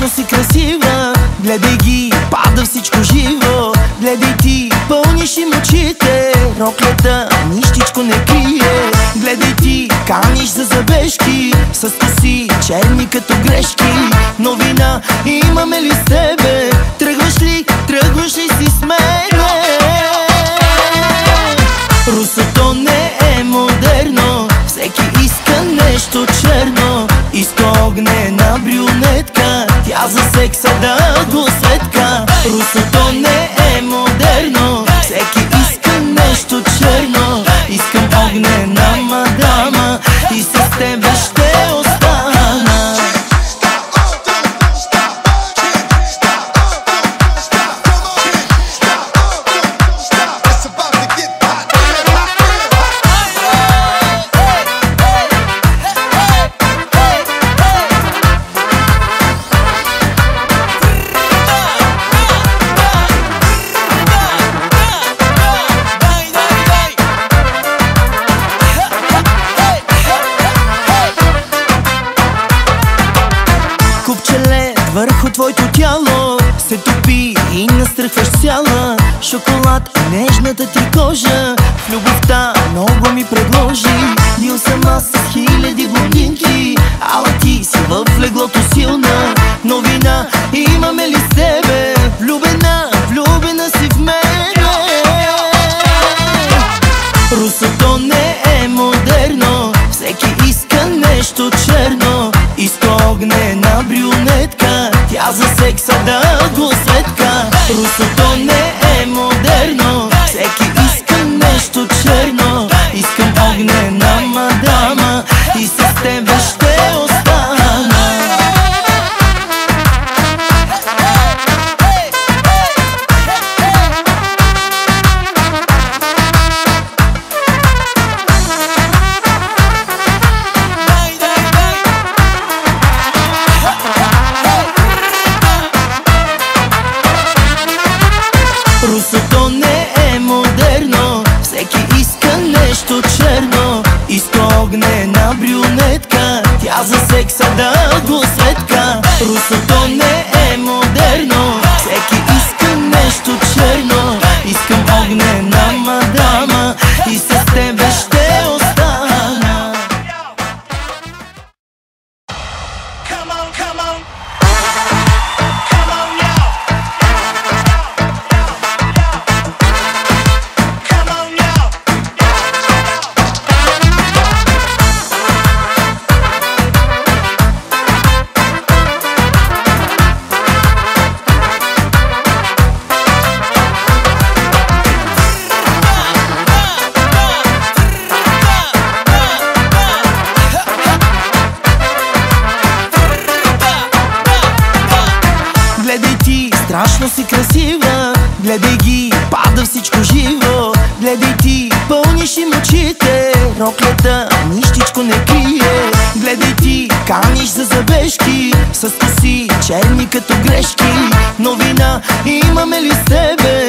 страшно си красива. Гледай ги, пада всичко живо. Гледай ти, пълниш им очите. Роклята нищичко не крие. Гледай ти, каниш за забежки. С коси черни като грешки. Новина имаме ли с тебе? Тръгваш ли си с мене? Русото не е модерно, всеки иска нещо черно. Иска огнена брюнетка, тя за секса да го светка. Русото не е модерно, всеки иска нещо черно. Искам огнена мадама и с тебе ще остана. Върху твоето тяло се топи и настръхваш цяла. Шоколад и нежната ти кожа в любовта много ми предложи. Бил съм аз с хиляди блондинки, ала ти си в леглото силна. Новина имаме ли с тебе? Влюбена си в мене. Русото не е модерно, всеки иска нещо черно. Иска огнена брюнетка, тя за секса да го светка. Русото не е модерно, всеки иска нещо черно. Искам огнена мадама и с тебе ще остана. Русото не е модерно, всеки иска нещо черно. Иска огнена брюнетка, тя за секса да го светка. Русото не е модерно, всеки иска нещо черно. Искам огнена мадама и с тебе ще остана. Гледай ти, страшно си красива. Гледай ги, пада всичко живо. Гледай ти, пълниш им очите. Роклята нищичко не крие. Гледай ти, каниш за забежки. С коси черни като грешки. Новина имаме ли с тебе?